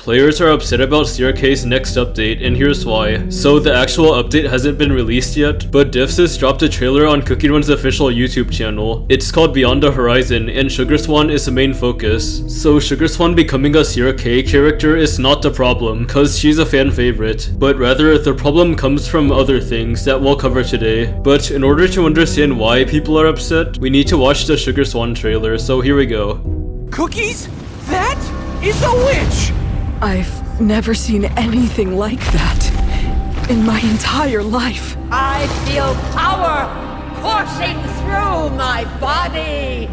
Players are upset about CRK's next update, and here's why. So the actual update hasn't been released yet, but Diffsys dropped a trailer on Cookie Run's official YouTube channel. It's called Beyond the Horizon, and Sugar Swan is the main focus. So Sugar Swan becoming a CRK character is not the problem, cause she's a fan favorite, but rather the problem comes from other things that we'll cover today. But in order to understand why people are upset, we need to watch the Sugar Swan trailer, so here we go. Cookies? That is a witch! I've never seen anything like that in my entire life. I feel power coursing through my body.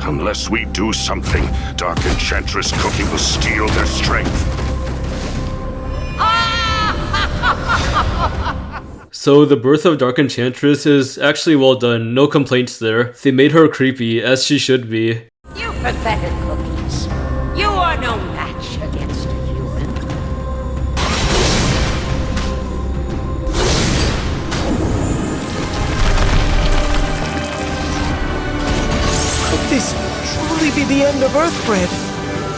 Unless we do something, Dark Enchantress Cookie will steal their strength. So the birth of Dark Enchantress is actually well done, no complaints there. They made her creepy, as she should be. You pathetic cookies. You are no match against a human. Could this truly be the end of Earthbread?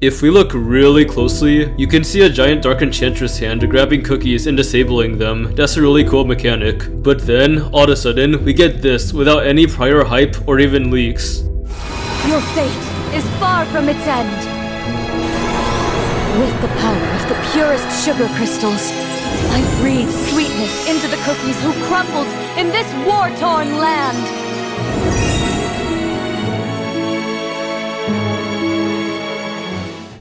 If we look really closely, you can see a giant Dark Enchantress hand grabbing cookies and disabling them. That's a really cool mechanic. But then, all of a sudden, we get this without any prior hype or even leaks. Your fate is far from its end. With the power of the purest sugar crystals, I breathe sweetness into the cookies who crumbled in this war-torn land.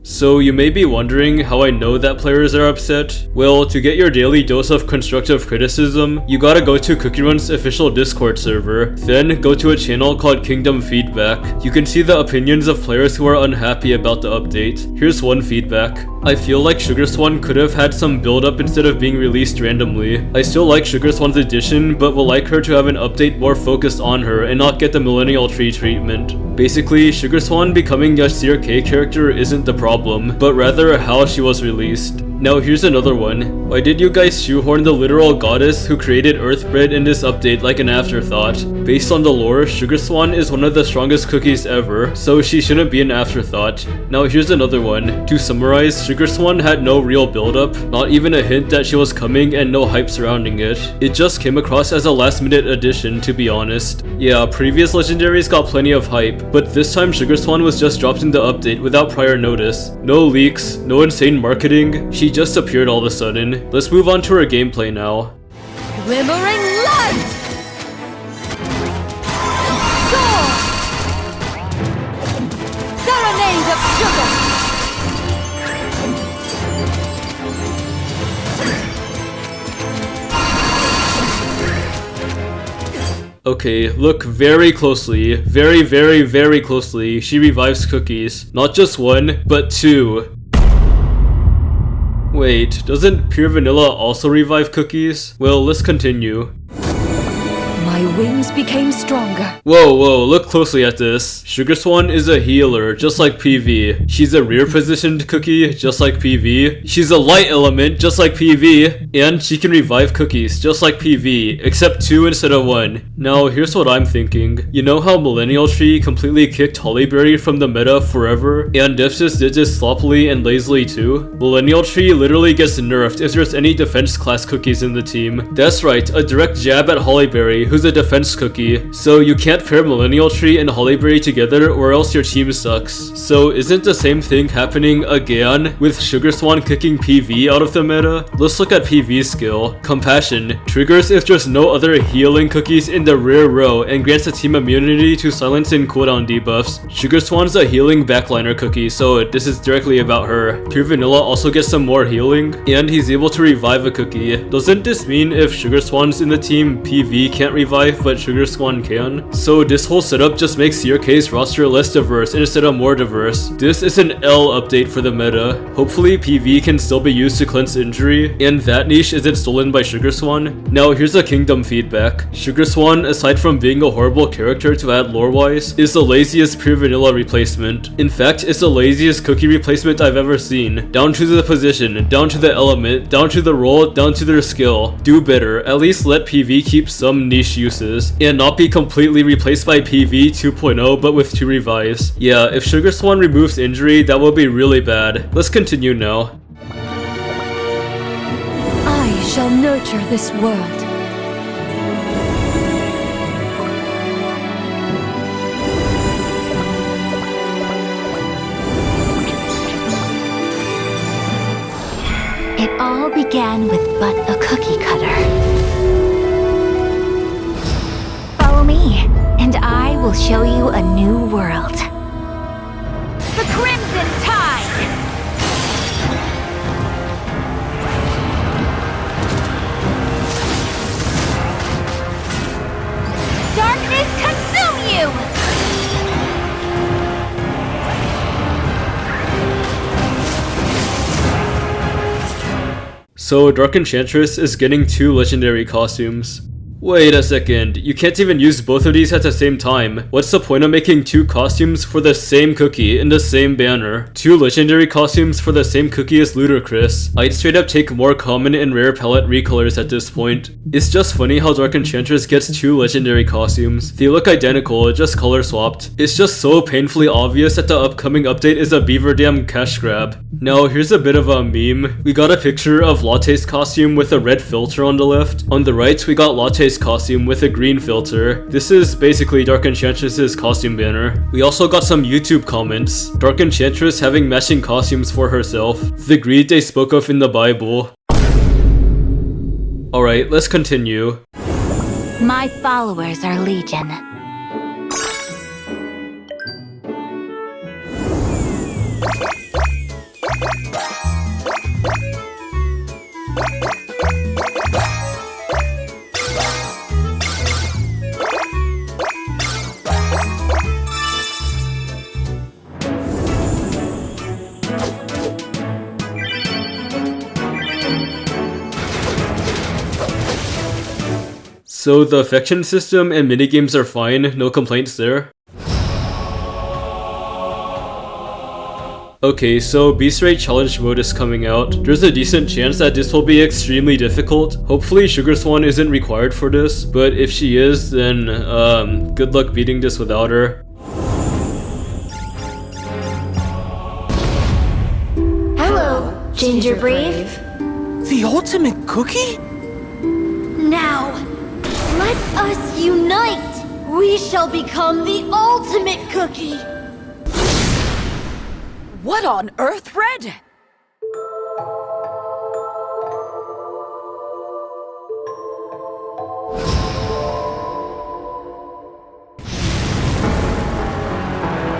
So you may be wondering how I know that players are upset? Well, to get your daily dose of constructive criticism, you gotta go to Cookie Run's official Discord server, then go to a channel called Kingdom Feedback. You can see the opinions of players who are unhappy about the update. Here's one feedback. I feel like Sugar Swan could have had some build-up instead of being released randomly. I still like Sugar Swan's addition, but will like her to have an update more focused on her and not get the Millennial Tree treatment. Basically, Sugar Swan becoming a CRK character isn't the problem, but rather how she was released. Now here's another one. Why did you guys shoehorn the literal goddess who created Earthbread in this update like an afterthought? Based on the lore, Sugar Swan is one of the strongest cookies ever, so she shouldn't be an afterthought. Now here's another one. To summarize, Sugar Swan had no real build-up, not even a hint that she was coming and no hype surrounding it. It just came across as a last-minute addition, to be honest. Yeah, previous legendaries got plenty of hype, but this time Sugar Swan was just dropped in the update without prior notice. No leaks, no insane marketing, she just appeared all of a sudden. Let's move on to her gameplay now. Glimmering light! Soar! Serenade of sugar! Okay, look very closely. Very closely. She revives cookies. Not just one, but two. Wait, doesn't Pure Vanilla also revive cookies? Well, let's continue. My wings became stronger. Whoa, look closely at this. Sugar Swan is a healer, just like PV. She's a rear positioned cookie, just like PV. She's a light element, just like PV. And she can revive cookies, just like PV, except 2 instead of 1. Now, here's what I'm thinking. You know how Millennial Tree completely kicked Hollyberry from the meta forever? And Diffsys did this sloppily and lazily too? Millennial Tree literally gets nerfed if there's any defense class cookies in the team. That's right, a direct jab at Hollyberry, who's a defense cookie. So you can't pair Millennial Tree and Hollyberry together or else your team sucks. So isn't the same thing happening again with Sugar Swan kicking PV out of the meta? Let's look at PV's skill. Compassion triggers if there's no other healing cookies in the rear row and grants the team immunity to silence and cooldown debuffs. Sugar Swan's a healing backliner cookie, so this is directly about her. Pure Vanilla also gets some more healing, and he's able to revive a cookie. Doesn't this mean if Sugar Swan's in the team, PV can't revive but Sugar Swan can? So this whole setup just makes CRK's roster less diverse instead of more diverse. This is an L update for the meta. Hopefully PV can still be used to cleanse injury, and that niche isn't stolen by Sugar Swan. Now here's a Kingdom feedback. Sugar Swan, aside from being a horrible character to add lore-wise, is the laziest Pure Vanilla replacement. In fact, it's the laziest cookie replacement I've ever seen. Down to the position, down to the element, down to the role, down to their skill. Do better. At least let PV keep some niche uses, and not be completely replaced by PV 2.0 but with 2 revives. Yeah, if Sugar Swan removes injury, that will be really bad. Let's continue now. shall nurture this world. It all began with but a cookie cutter. Follow me, and I will show you a new world. The Crimson Tide! Darkness consume you! So Dark Enchantress is getting 2 legendary costumes. Wait a second, you can't even use both of these at the same time. What's the point of making 2 costumes for the same cookie in the same banner? 2 legendary costumes for the same cookie is ludicrous. I'd straight up take more common and rare palette recolors at this point. It's just funny how Dark Enchantress gets 2 legendary costumes. They look identical, just color swapped. It's just so painfully obvious that the upcoming update is a beaver dam cash grab. Now here's a bit of a meme. We got a picture of Latte's costume with a red filter on the left. On the right we got Latte's costume with a green filter. This is basically Dark Enchantress's costume banner. We also got some YouTube comments. Dark Enchantress having matching costumes for herself. The greed they spoke of in the Bible. Alright, let's continue. My followers are legion. So the affection system and minigames are fine, no complaints there. Okay, so Beast Ray Challenge mode is coming out. There's a decent chance that this will be extremely difficult. Hopefully Sugar Swan isn't required for this, but if she is, then good luck beating this without her. Hello, Ginger Brave. The ultimate cookie? Now, let us unite! We shall become the ultimate cookie! What on earth, Red?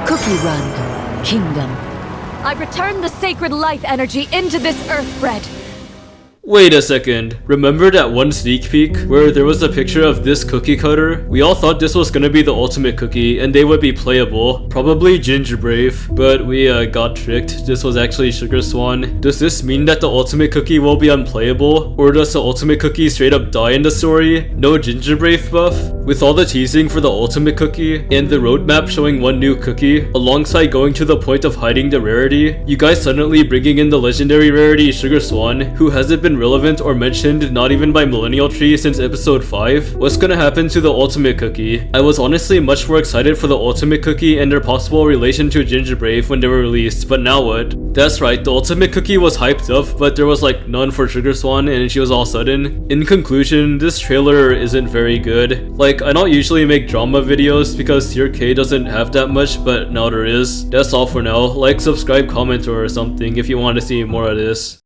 Cookie Run, Kingdom. I've returned the sacred life energy into this earth, Red. Wait a second, remember that one sneak peek where there was a picture of this cookie cutter? We all thought this was gonna be the ultimate cookie and they would be playable, probably Ginger Brave, but we got tricked. This was actually Sugar Swan. Does this mean that the ultimate cookie will be unplayable? Or does the ultimate cookie straight up die in the story? No Ginger Brave buff? With all the teasing for the ultimate cookie and the roadmap showing one new cookie, alongside going to the point of hiding the rarity, you guys suddenly bringing in the legendary rarity Sugar Swan, who hasn't been relevant or mentioned not even by Millennial Tree since episode 5. What's gonna happen to the ultimate cookie? I was honestly much more excited for the ultimate cookie and their possible relation to Ginger Brave when they were released, but now what? That's right, the ultimate cookie was hyped up, but there was like none for Sugar Swan and she was all sudden. In conclusion, this trailer isn't very good. Like, I don't usually make drama videos because CRK doesn't have that much, but now there is. That's all for now. Like, subscribe, comment, or something if you want to see more of this.